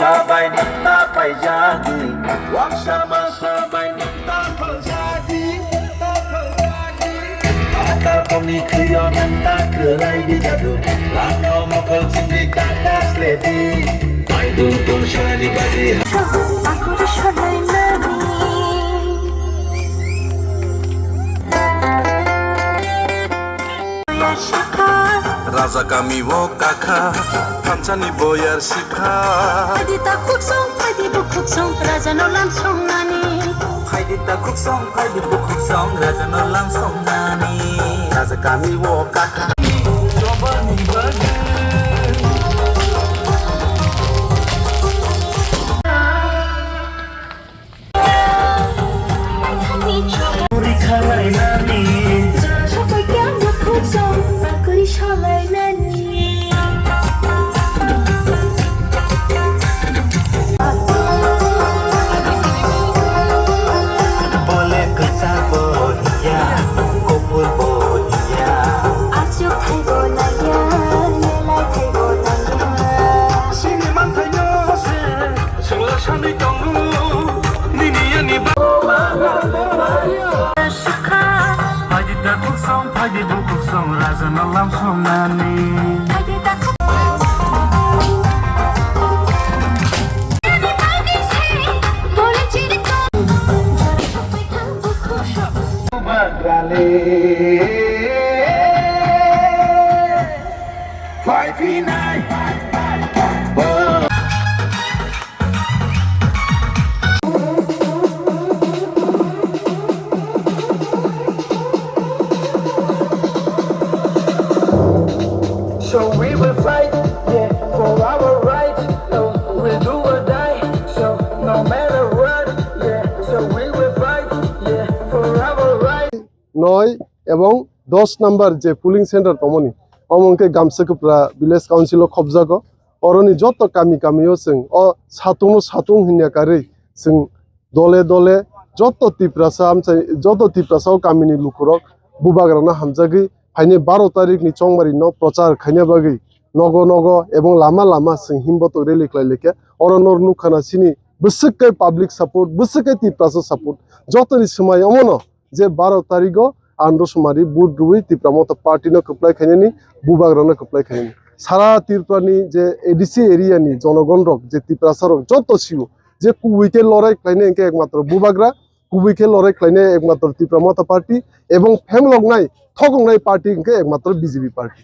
Sabay nita payjadi, wak sama sabay nita payjadi. Ata kami kriyo nanta kelai di jadu, lano mokal sindi takas ledi. Mai dulur shani badi. Aku disholai nani. Raja kami wo kakha, kamchani boyar sikha. Haidita kuksong, haidi bukuksong, raja no lam song nani. Haidita kuksong, haidi bukuksong, raja no lam song nani. Raja kami wo kakha. Coba ni bagi. Muri khalai nani. Sampai kiamat kuksong. Sholai nani boleh keca bohia kupur bohia asuk thai bonaya lelai thai bonaya sini man thai no se sungla shani tongu nini ani ba shukha haji ta kuksong haji bu kuksong raja no lam song nani So we will fight, yeah, for our right. So we'll do or die. So no matter what, yeah. So we will fight, yeah, for our right. 9 এবং 10 number যে pulling centre তমনি অমনকে গামসাকপ্রা village council খবজাগ অরনি যত কামি কামিও जों অ সাতুং হিনিয়াকারে जों দলে দলে যত টিপ্রাসাও কামিনি লুকুরক বুবাগ্রানা হামজাগি ফাইনে 12 তারিখনি চংমারি ন প্রচার খাইনা বাগি নগ এবং লামা जों হিমবত রেলি ক্লাইলেকে অরনর নুখানা সিনি বসকে পাবলিক সাপোর্ট বসকে টিপ্রাসা সাপোর্ট যতনি সময় অমন যে 12 তারিখ আন্ডসমারি বুট রুই টিপ্রামত পার্টি ন কপ্লাই খাইনি বুবাগ্রানা কপ্লাই খাইনি সারা ত্রিপুরানি যে এডিসি এরিয়ানি জনগণ রক যে ত্রিপুরাসারক যত ছিল যে কুইকে লড়াই খাইনে একে একমাত্র বুবাগ্রা কুইকে লড়াই খাইনে একমাত্র ত্রিপুরামত পার্টি এবং ফেমলগনাই থগংনাই পার্টি একে একমাত্র বিজেপি পার্টি